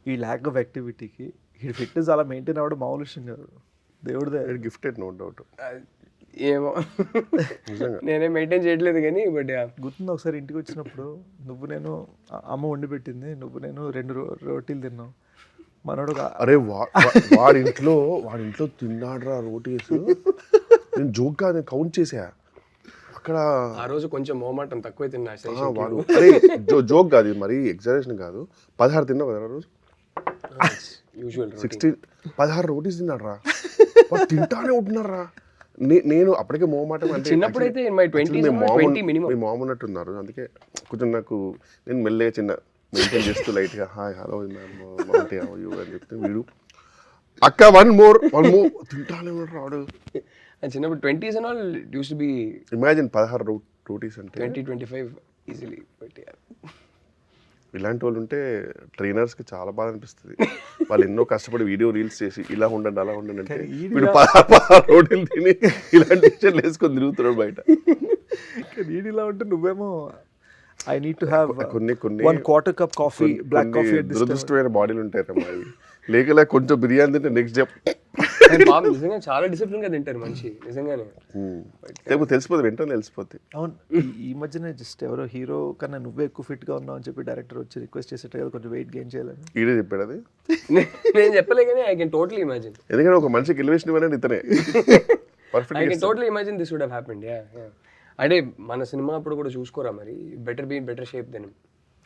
ఈ ల్యాక్ ఆఫ్ యాక్టివిటీకి ఈ ఫిట్నెస్ అలా మెయింటైన్ అవ్వడం మామూలు విషయం కాదు. దేవుడిదే గిఫ్టెడ్, నో డౌట్. ఏమో నేనే మెయింటైన్ చేయట్లేదు కానీ. బట్ గుర్తుంది ఒకసారి ఇంటికి వచ్చినప్పుడు నువ్వు నేను అమ్మ వండి పెట్టింది, నువ్వు నేను 2 రోటీలు తిన్నాం. మనోడు అరే వాడి ఇంట్లో తిన్నాడ్రా రోటీస్. నేను జోక్ కాదు, నేను కౌంట్ చేసా అక్కడ. ఆ రోజు కొంచెం మోమాటం తక్కువ తిన్నా. వాడు అరే జోక్ కాదు, ఇది మరీ ఎగ్జాజరేషన్ కాదు. 16 తిన్నావు కదా ఆ రోజు. యూజువల్ 16 రోటీస్ తిన్నాడ్రా, వాడు తింటానే ఉంటున్నారా. నేను అప్పటికే మోమాటం అంటే చిన్నప్పుడైతే in my 20s 20 minimum. మీ మామ ఉన్నట్టున్నారు, అందుకే కొంచెం నాకు నేను మెల్లగా చిన్న మెయింటైన్ చేస్తూ లైట్గా హాయ్ హలో అంటే అని చెప్తే వీడు అక్క వన్ మోర్ తింటానే ఉన్నాడు. చిన్నప్పుడు 20s and all used to be imagine 16 rotis అంటే 20-25 ఈజీలీ. బట్ ఇలాంటి వాళ్ళు ఉంటే ట్రైనర్స్కి చాలా బాధ అనిపిస్తుంది. వాళ్ళు ఎన్నో కష్టపడి వీడియో రీల్స్ చేసి ఇలా ఉండండి అలా ఉండండి అంటే వీడు 16 రోటీలు తిని ఇలాంటి టీషర్ట్లు వేసుకొని తిరుగుతున్నాడు బయట. ఇలా ఉంటే నువ్వేమో ఐ నీడ్ టు హ్యావ్ కొన్ని 1/4 cup కాఫీ, బ్లాక్ కాఫీ. దురదృష్టమైన బాడీలు ఉంటాయి అమ్మాయి. లేక కొంచెం బిర్యానీ తింటే నెక్స్ట్ డే బాబు నిజంగా చాలా డిసిప్లిన్ గా తింటారు మంచి, నిజంగానే. తెలిసిపోతుంది, వెంటనే తెలిసిపోతుంది. అవును, ఈ మధ్యనే జస్ట్ ఎవరో హీరో కన్నా నువ్వే ఎక్కువ ఫిట్ గా ఉన్నావు అని చెప్పి డైరెక్టర్ వచ్చి రిక్వెస్ట్ చేసేట కదా కొంచెం వెయిట్ గెయిన్ చేయాలని. ఈడే చెప్పాడు అది, నేను చెప్పలే కానీ ఐ కెన్ టోటలీ ఇమాజిన్. ఎందుకంటే ఒక మనిషికి ఎలివేషన్ ఇవ్వలేదు ఇతనే. I can totally imagine this would have happened. అంటే మన సినిమా అప్పుడు కూడా చూసుకోరా మరి, better be in better shape then.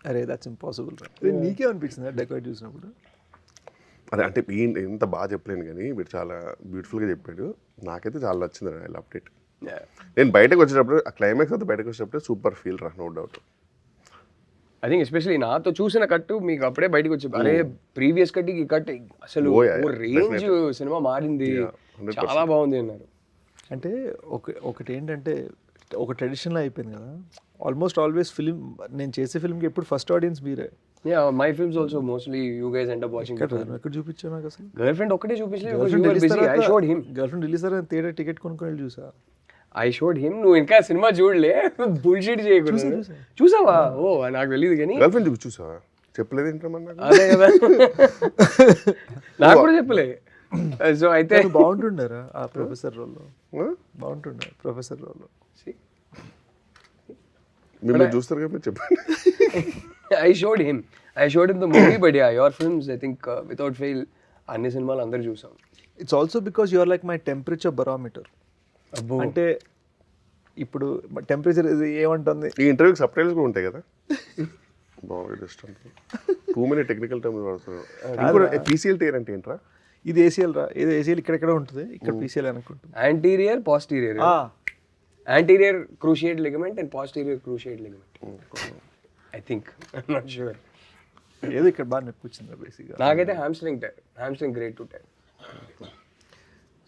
అరే దట్స్ ఇంపాసిబుల్. నీకే అనిపించింది డెకాయిట్ చూసినప్పుడు? అదే అంటే ఎంత బాగా చెప్పలేను కానీ వీడు చాలా బ్యూటిఫుల్గా చెప్పాడు. నాకైతే చాలా నచ్చింది ఐ లవ్డ్ ఇట్. నేను బయటకు వచ్చేటప్పుడు ఆ క్లైమాక్స్ అంతా బయటకు వచ్చేటప్పుడు సూపర్ ఫీల్ రా, no doubt. I think especially నాతో చూసిన కట్టు మీకు అప్పుడే బయటకు వచ్చి అరే ప్రీవియస్ కట్కి ఈ కట్ అసలు రేంజ్ సినిమా మారింది, చాలా బాగుంది అన్నారు. అంటే ఒకటి ఏంటంటే ఒక ట్రెడిషన్లో అయిపోయింది కదా ఆల్మోస్ట్ ఆల్వేస్. ఫిల్మ్ నేను చేసే ఫిల్మ్కి ఎప్పుడు ఫస్ట్ ఆడియన్స్ మీరే. Yeah, my films also mostly you guys end up watching. ఎక్కడ చూపించావు నాకు అసలు? గర్ల్ ఫ్రెండ్ ఒక్కటే చూపించలేదు, I showed him. Girl friend release అయ్యారు థియేటర్ టికెట్ కొనుక్కొని వెళ్ళి చూసా. I showed him. నువ్వు ఇంకా సినిమా చూడలే, బుల్షిట్ చేయకూడదు. చూసావా? ఓ నాకు తెలియదు కానీ. గర్ల్ ఫ్రెండ్ చూసావా? చెప్పలేదు ఏంటమ్మా? అదే కదా, నాకు కూడా చెప్పలే. సో అయితే బాగుంటుండారా ఆ ప్రొఫెసర్ రోల్లో? బాగుంటుండే ప్రొఫెసర్ రోల్లో. మిమ్మల్ని చూస్తారు కదా, చెప్పండి. I showed him the movie. But yeah, your films I think without fail అన్ని సినిమాలు అందరూ చూసాం. It's also because you are like my temperature barometer. అంటే ఇప్పుడు టెంపరేచర్ ఏమంటుంది? ఈ ఇంటర్వ్యూకి సబ్ టైటిల్స్ కూడా ఉంటాయి కదా. టూ మెనీ టెక్నికల్ టర్మ్స్ వాడుతున్నారు. పీసీఎల్ టైర్ అంటే ఏంట్రా? ఇది ఏసీఎల్ రా, ఇది ఏసీఎల్ ఇక్కడెక్కడ ఉంటుంది, ఇక్కడ పీసీఎల్ అనుకుంటుంది. Anterior posterior. Anterior cruciate ligament and posterior cruciate ligament I think. I'm not sure. ఏదో ఇక్కడ బాగా నొప్పి వచ్చింది బేసిక్గా. నాకైతే hamstring grade two tear.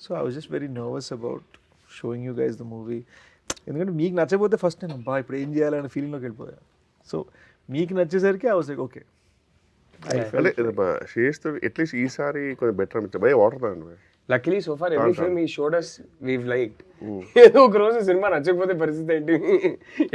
So I was just very nervous about showing you guys the movie. ఎందుకంటే మీకు నచ్చకపోతే ఫస్ట్ నేను బా ఇప్పుడు ఏం చేయాలనే ఫీలింగ్లోకి వెళ్ళిపోయాను. సో మీకు నచ్చేసరికి ఐ వాజ్ లైక్ ఓకే. అంటే శ్రేయస్తో అట్లీస్ట్ ఈసారి కొంచెం బెటర్ అనిపించింది. భయ వాటర్ తాగండి. Luckily so far every film he showed us we've liked. ఏదో ఒక రోజు సినిమా నచ్చకపోతే పరిస్థితి ఏంటి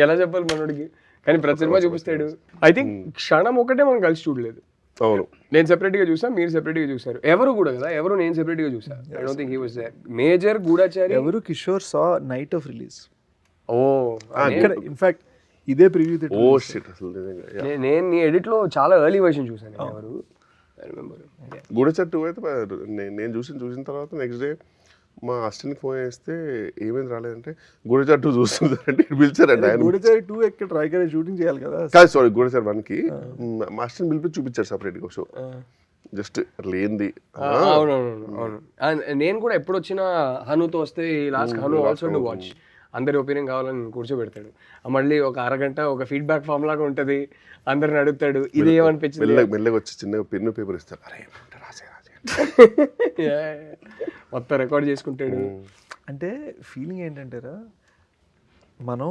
ఎలా చెప్పాలి మనోడికి? కానీ ప్రతి సినిమా చూపిస్తాడు. ఐ థింక్ క్షణం ఒకటే మనం కలిసి చూడలేదు. అవును, నేను సెపరేట్గా చూసా, మీరు సెపరేట్గా చూసారు. ఎవరు కూడా కదా, ఎవరు నేను సెపరేట్గా చూసా. I don't think he was there. Major Goodachari ఎవరు Kishore saw night of release. ఓ ఇక్కడ ఇన్ఫాక్ట్ ఇదే ప్రివ్యూ థియేటర్. ఓ షిట్, అసలు నిజంగా నేను నీ ఎడిట్లో చాలా ఎర్లీ వర్షన్ చూసాను. ఎవరు ఐ రిమెంబర్. గూఢచారి 2 అయితే నేను చూసిన తర్వాత నెక్స్ట్ డే మా అసిస్టెంట్కి ఫోన్ చేస్తే ఏమైంది రాలేదంటే గూఢచారి 2 చూస్తుందంటే పిలిచారండి ఆయన. గూఢచారి 2 ఎక్కడ ట్రైగర్ షూటింగ్ చేయాలి కదా. కాదు సారీ, గూఢచారి 1కి మా అసిస్టెంట్ పిలిపి చూపించారు సపరేట్గా షో. జస్ట్ లేనిది. అవును. నేను కూడా ఎప్పుడు వచ్చినా హనుతో వస్తే last Hanu also to watch. అందరి ఒపీనియన్ కావాలని కూర్చోబెడతాడు. మళ్ళీ ఒక అరగంట ఒక ఫీడ్బ్యాక్ ఫామ్ లాగా ఉంటుంది. అందరిని అడుగుతాడు ఇది ఏమనిపించింది. మెల్లగా వచ్చి చిన్నగా పెన్ను పేపర్ ఇస్తారు. అరే రాసే మొత్తం రికార్డ్ చేసుకుంటాడు. అంటే ఫీలింగ్ ఏంటంటేరా, మనం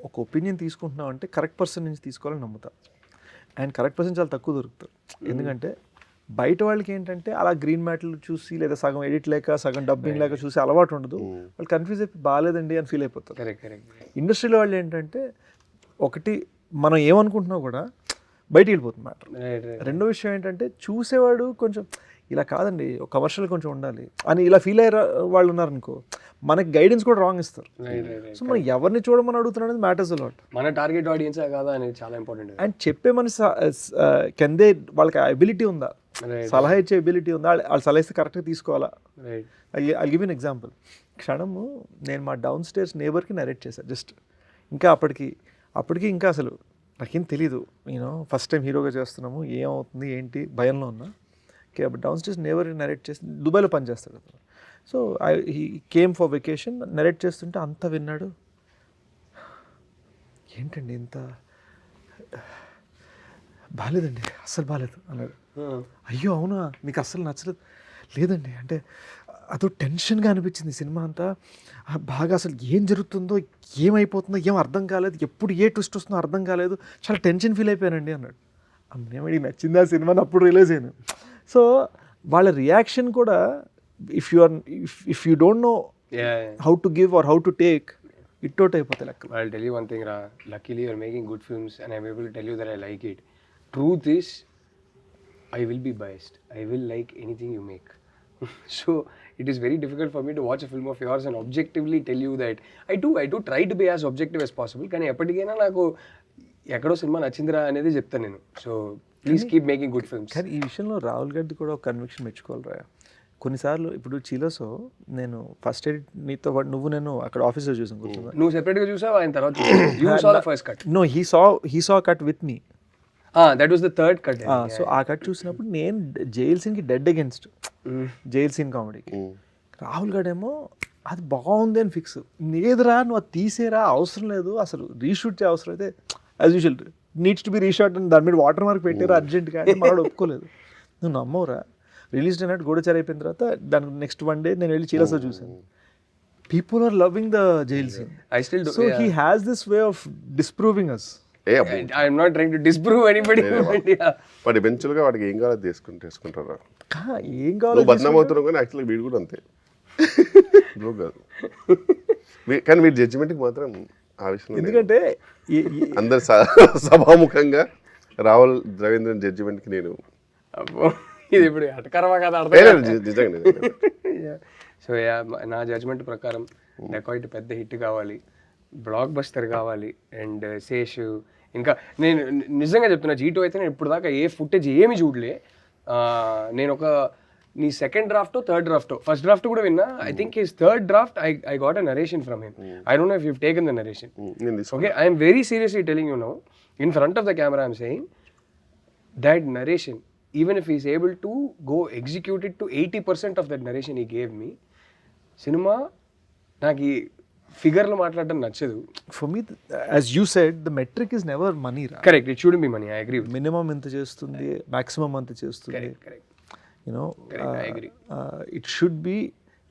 ఒక ఒపీనియన్ తీసుకుంటున్నాం అంటే కరెక్ట్ పర్సన్ నుంచి తీసుకోవాలని నమ్ముతా. అండ్ కరెక్ట్ పర్సన్ చాలా తక్కువ దొరుకుతారు. ఎందుకంటే బయట వాళ్ళకి ఏంటంటే అలా గ్రీన్ మ్యాట్లు చూసి లేదా సగం ఎడిట్ లేక సగం డబ్బింగ్ లేక చూసి అలవాటు ఉండదు. వాళ్ళు కన్ఫ్యూజ్ అయిపోయి బాగాలేదండి అని ఫీల్ అయిపోతారు. ఇండస్ట్రీలో వాళ్ళు ఏంటంటే ఒకటి మనం ఏమనుకుంటున్నా కూడా బయట వెళ్ళిపోతుంది మ్యాటర్. రెండో విషయం ఏంటంటే చూసేవాడు కొంచెం ఇలా కాదండి ఒక కమర్షియల్ కొంచెం ఉండాలి అని ఇలా ఫీల్ అయ్యే వాళ్ళు ఉన్నారనుకో, మనకి గైడెన్స్ కూడా రాంగ్ ఇస్తారు. సో మనం ఎవరిని చూడమని అడుగుతున్నాం అనేది మ్యాటర్స్ అలాట్. మన టార్గెట్ ఆడియన్స్ కాదా అనేది చాలా ఇంపార్టెంట్. అండ్ చెప్పే మనిషి కెందే వాళ్ళకి ఎబిలిటీ ఉందా, సలహా ఇచ్చే ఎబిలిటీ ఉందా, వాళ్ళు సలహా ఇస్తే కరెక్ట్గా తీసుకోవాలా. I give an example. క్షణము నేను మా డౌన్ స్టేర్స్ నేబర్కి నరేట్ చేశాను జస్ట్. ఇంకా అప్పటికి ఇంకా అసలు నాకేం తెలీదు. నేను ఫస్ట్ టైం హీరోగా చేస్తున్నాము, ఏమవుతుంది ఏంటి భయంలో ఉన్నా. ఓకే, అప్పుడు డౌన్ స్టేర్స్ నేబర్ నరేట్ చేసి దుబాయ్లో పనిచేస్తాడు అతను. So he came for vacation. Narrate చేస్తుంటే అంతా విన్నాడు. ఏంటండి ఇంత బాగాలేదండి, అస్సలు బాగాలేదు అన్నాడు. అయ్యో అవునా, మీకు అస్సలు నచ్చలేదు? లేదండి, అంటే అదో టెన్షన్గా అనిపించింది సినిమా అంతా. బాగా అసలు ఏం జరుగుతుందో ఏమైపోతుందో ఏం అర్థం కాలేదు, ఎప్పుడు ఏ ట్విస్ట్ వస్తుందో అర్థం కాలేదు, చాలా టెన్షన్ ఫీల్ అయిపోయానండి అన్నాడు. అమ్మేమడి నచ్చింది ఆ సినిమాని అప్పుడు రిలీజ్ అయ్యాను. సో వాళ్ళ రియాక్షన్ కూడా if you don't know how to give or how to take, it out అయిపోతాయి లెక్క. I'll tell you one thing ra, luckily you're making good films and I'm able to tell you that I like it. Truth is I will be biased. I will like anything you make. So it is very difficult for me to watch a film of yours and objectively tell you that I do try to be as objective as possible. కానీ ఎప్పటికైనా నాకు ఎక్కడో cinema నచ్చిందిరా అనేది చెప్తాను నేను. So please keep making good films. కానీ ఈ విషయంలో రాహుల్ గారిది కూడా ఒక కన్విక్షన్ మెచ్చుకోవాలి రా. కొన్నిసార్లు ఇప్పుడు చీలోసో నేను ఫస్ట్ ఎయిడ్ నీతో పాటు నేను అక్కడ ఆఫీస్లో చూసాను కూర్చున్నా. నువ్వు సెపరేట్గా చూసావు, ఆయన తర్వాత you saw the first cut. No, he saw cut with me. That was the third cut. So ఆ కట్ చూసినప్పుడు నేను జైల్ సీన్కి డెడ్ అగేన్స్ట్ జైల్ సీన్ కామెడీకి. రాహుల్ గాడేమో అది బాగుంది అని ఫిక్స్. లేదురా నువ్వు అది తీసేరా, అవసరం లేదు, అసలు రీషూట్ చేయ అవసరం అయితే as usual needs to be reshot అని దాని మీద వాటర్ మార్క్ పెట్టారు అర్జెంట్గా అంటే మనోడు ఒప్పుకోలేదు. నువ్వు నమ్మవురా, రిలీజ్ డే నైట్ గూఢచారి అయిపోయిన తర్వాత దాని నెక్స్ట్ వన్ డే నేను వెళ్ళి చీలసో చూసాను. People are loving the jail scene. So he has this way of disproving us. I'm not trying to disprove anybody. But ఎవెన్చువల్గా వాడికి ఏం కావాలో తీసుకుంటారా. ఏం కావాలి బద్నాం అవుతున్నావు కానీ యాక్చువల్గా వీడు కూడా అంతే. బ్రో కాదు కానీ వీడి జడ్జిమెంట్కి మాత్రం ఆ విషయంలో ఎందుకంటే అందరు సభాముఖంగా రాహుల్ రవీంద్రన్ జడ్జిమెంట్కి నేను అబ్బో, ఇది ఇప్పుడు అటకరమా కదా నిజంగా సో నా జడ్జ్మెంట్ ప్రకారం డెకాయిట్ పెద్ద హిట్ కావాలి, బ్లాక్ బస్టర్ కావాలి. అండ్ శేష్ ఇంకా నేను నిజంగా చెప్తున్నా, G2 అయితే నేను ఇప్పుడు దాకా ఏ ఫుటేజ్ ఏమి చూడలే. నేను ఒక నీ second draft third draft first draft కూడా విన్నా. I think his third draft I got a narration from him. I don't know if you taken the narration. Okay, I am very seriously telling you now, in front of the camera I am saying that narration, even if he is able to go execute it to 80% of that narration he gave me, cinema నాకు ఈ ఫిగర్లో మాట్లాడడం నచ్చదు. For me as you said the metric is never money రా. Correct, it should be money. I agree. Minimum ఎంత చేస్తుంది, maximum ఎంత చేస్తుంది, correct. You know I agree. It should be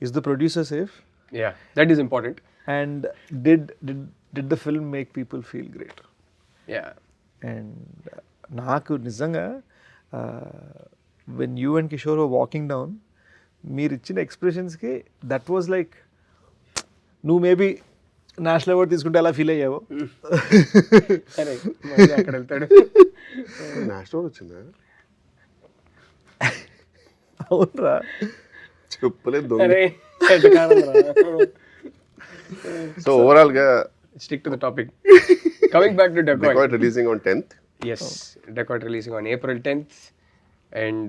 is the producer safe yeah, that is important. And did the film make people feel great. Yeah, and నాకు నిజంగా when you and Kishore walking down మీరు ఇచ్చిన ఎక్స్ప్రెషన్స్కి that was like నువ్వు maybe national award తీసుకుంటే ఎలా feel అయ్యావో. సరే మళ్ళీ అక్కడ వెళ్తాడు. నేషనల్ వచ్చిందా? అవునరా, చెప్పలేదు. అరే ఎటకారం రా. సో ఓవరాల్ గా Stick to the topic. Coming back to Dacoit. Releasing on 10th. Yes, Dacoit releasing on April 10th. And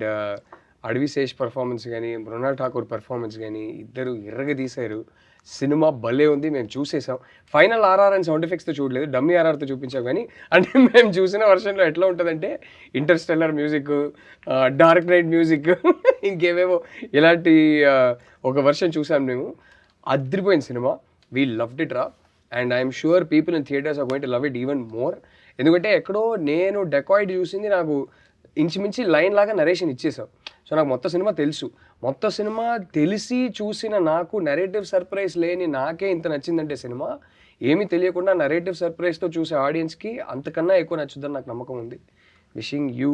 అడవి శేష్ పర్ఫార్మెన్స్ కానీ మృణాల్ ఠాకూర్ పర్ఫార్మెన్స్ కానీ ఇద్దరు ఎర్రగదీశారు. సినిమా భలే ఉంది, మేము చూసేసాం. ఫైనల్ RR అండ్ సౌండ్ ఎఫెక్ట్స్తో చూడలేదు, డమ్మీ RRతో చూపించాం. కానీ అంటే మేము చూసిన వర్షన్లో ఎట్లా ఉంటుందంటే Interstellar music, dark night music, ఇంకేవేవో ఇలాంటి ఒక వర్షన్ చూసాం మేము. అదిరిపోయింది సినిమా. వీ లవ్డ్ ఇట్ రా. And I'm sure people in theatres are going to love it even more. ఎందుకంటే ఎక్కడో నేను డెకాయిడ్ చూసింది నాకు ఇంచుమించి లైన్ లాగా నరేషన్ ఇచ్చేసావు. సో నాకు మొత్తం సినిమా తెలుసు. మొత్తం సినిమా తెలిసి చూసిన నాకు నరేటివ్ సర్ప్రైజ్ లేని నాకే ఇంత నచ్చిందంటే సినిమా, ఏమీ తెలియకుండా నరేటివ్ సర్ప్రైజ్తో చూసే ఆడియన్స్కి అంతకన్నా ఎక్కువ నచ్చుద్దని నాకు నమ్మకం ఉంది. Wishing you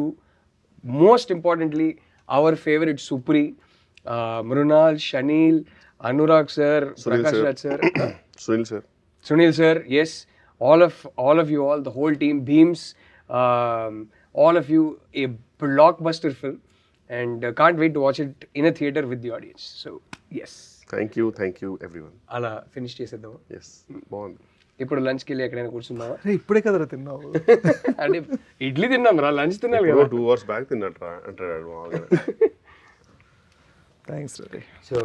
most importantly our favourite Supri, Mrunal, Shaneel, Anurag sir, Prakash Raj sir, Sunil sir, yes, all of you all, the whole team, Beams, all of you, a blockbuster film, and can't wait to watch it in a theater with the audience. So yes, thank you everyone. అలా finish చేసేద్దాం. Yes, బాగుంది. ఇప్పుడు లంచ్కి వెళ్ళి ఎక్కడైనా కూర్చుందామా? ఇప్పుడే కదరా తిన్నావు. అంటే ఇడ్లీ తిన్నాం రా, లంచ్ తిన్నాను కదా. 2 hours బ్యాక్ తిన్నట్రా అంటాడు. థ్యాంక్స్ రే. సో